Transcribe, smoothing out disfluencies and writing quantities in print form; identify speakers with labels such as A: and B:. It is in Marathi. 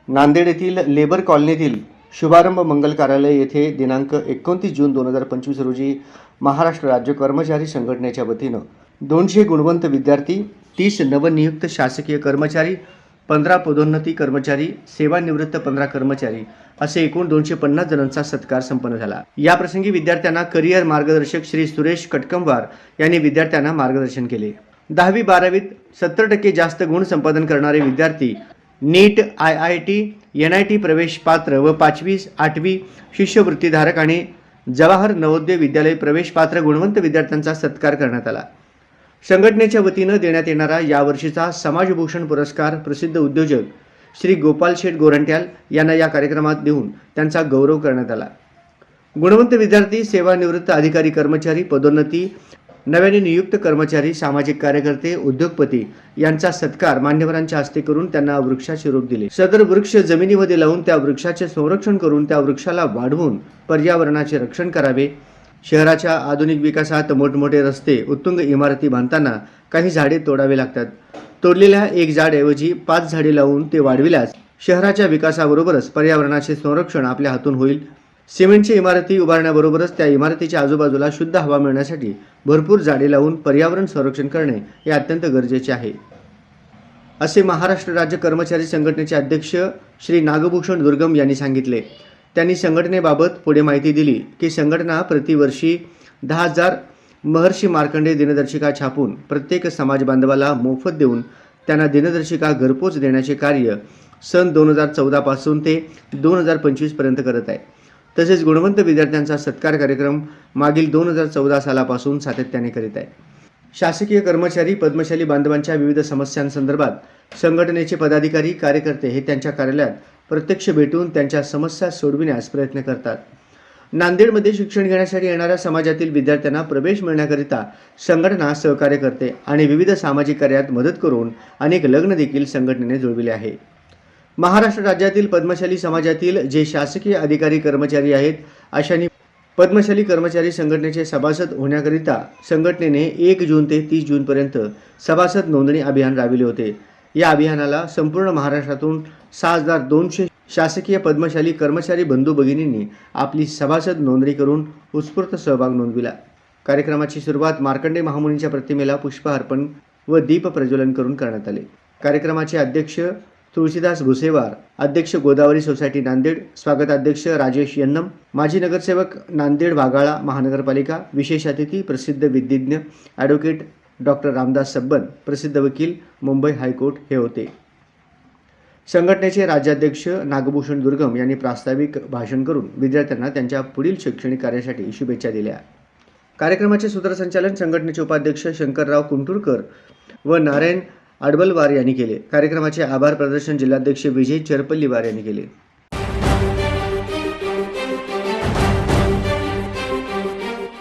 A: नांदेड येथील लेबर कॉलनीतील शुभारंभ मंगल कार्यालय येथे दिनांक 29 जून 2025 रोजी महाराष्ट्र राज्य कर्मचारी संघटनेच्या वतीनं 200 गुणवंत विद्यार्थी, 30 नवनियुक्त शासकीय कर्मचारी, 15 पदोन्नती कर्मचारी, सेवानिवृत्त 15 कर्मचारी असे एकूण 250 जणांचा सत्कार संपन्न झाला। या प्रसंगी विद्यार्थ्यांना करिअर मार्गदर्शक श्री सुरेश कटकमवार यांनी विद्यार्थ्यांना मार्गदर्शन केले। 10वी 12वीत 70% जास्त गुण संपादन करणारे विद्यार्थी नीट, IIT, NIT प्रवेश पात्र व 5वी 8वी शिष्यवृत्तीधारक आणि जवाहर नवोदय विद्यालय प्रवेश पात्र गुणवंत विद्यार्थ्यांचा सत्कार करण्यात आला। संघटनेच्या वतीनं देण्यात येणारा यावर्षीचा समाजभूषण पुरस्कार प्रसिद्ध उद्योजक श्री गोपाल शेठ गोरंट्याल यांना या कार्यक्रमात देऊन त्यांचा गौरव करण्यात आला। गुणवंत विद्यार्थी, सेवानिवृत्त अधिकारी कर्मचारी, पदोन्नती, नव्याने नियुक्त कर्मचारी, सामाजिक कार्यकर्ते, उद्योगपती यांचा सत्कार मान्यवरांच्या हस्ते करून त्यांना वृक्षाचे रूप दिले। सदर वृक्ष जमिनीमध्ये लावून त्या वृक्षाचे संरक्षण करून त्या वृक्षाला वाढवून पर्यावरणाचे रक्षण करावे। शहराच्या आधुनिक विकासात मोठमोठे रस्ते, उत्तुंग इमारती बांधताना काही झाडे तोडावे लागतात। तोडलेल्या एक झाड ऐवजी 5 झाडे लावून ते वाढविल्यास शहराच्या विकासाबरोबरच पर्यावरणाचे संरक्षण आपल्या हातून होईल। सिमेंटच्या इमारती उभारण्याबरोबरच त्या इमारतीच्या आजूबाजूला शुद्ध हवा मिळण्यासाठी भरपूर झाडे लावून पर्यावरण संरक्षण करणे हे अत्यंत गरजेचे आहे, असे महाराष्ट्र राज्य कर्मचारी संघटनेचे अध्यक्ष श्री नागभूषण दुर्गम यांनी सांगितले। त्यांनी संघटनेबाबत पुढे माहिती दिली की संघटना प्रतिवर्षी 10,000 महर्षी मार्कंडेय दिनदर्शिका छापून प्रत्येक समाज बांधवाला मोफत देऊन त्यांना दिनदर्शिका घरपोच देण्याचे कार्य सन 2014 पासून ते 2025 पर्यंत करत आहे। तसेच गुणवंत विद्यार्थ्यांचा सत्कार कार्यक्रम मागील 2014 सालापासून सातत्याने करीत आहे। शासकीय कर्मचारी, पद्मशाली बांधवांच्या विविध समस्यांसंदर्भात संघटनेचे पदाधिकारी, कार्यकर्ते हे त्यांच्या कार्यालयात प्रत्यक्ष भेटून त्यांच्या समस्या सोडविण्यास प्रयत्न करतात। नांदेडमध्ये शिक्षण घेण्यासाठी येणाऱ्या समाजातील विद्यार्थ्यांना प्रवेश मिळण्याकरिता संघटना सहकार्य करते आणि विविध सामाजिक कार्यात मदत करून अनेक लग्न देखील संघटनेने जुळविले आहे। महाराष्ट्र राज्यातील पद्मशाली समाजातील जे शासकीय अधिकारी कर्मचारी आहेत अशांनी पद्मशाली कर्मचारी संघटनेचे सभासद होण्याकरिता संघटनेने 1 जून ते 30 जूनपर्यंत सभासद नोंदणी अभियान राबविले होते। या अभियानाला संपूर्ण महाराष्ट्रातून 6,200 शासकीय पद्मशाली कर्मचारी बंधू भगिनींनी आपली सभासद नोंदणी करून उत्स्फूर्त सहभाग नोंदविला। कार्यक्रमाची सुरुवात मार्कंडेय महामुनींच्या प्रतिमेला पुष्पहार्पण व दीप प्रज्वलन करून करण्यात आले। कार्यक्रमाचे अध्यक्ष तुळशीदास भुसेवार, अध्यक्ष गोदावरी सोसायटी नांदेड, स्वागताध्यक्ष राजेश यन्नम, माजी नगरसेवक नांदेड भागाळा महानगरपालिका, विशेष अतिथी प्रसिद्ध विधिज्ञ ॲडव्होकेट डॉक्टर रामदास सब्बन, प्रसिद्ध वकील मुंबई हायकोर्ट हे होते। संघटनेचे राज्याध्यक्ष नागभूषण दुर्गम यांनी प्रास्ताविक भाषण करून विद्यार्थ्यांना त्यांच्या पुढील शैक्षणिक कार्यासाठी शुभेच्छा दिल्या। कार्यक्रमाचे सूत्रसंचालन संघटनेचे उपाध्यक्ष शंकरराव कुंटुरकर व नारायण अडबलवार यांनी केले। कार्यक्रमाचे आभार प्रदर्शन जिल्हाध्यक्ष विजय चरपल्लीवार यांनी केले।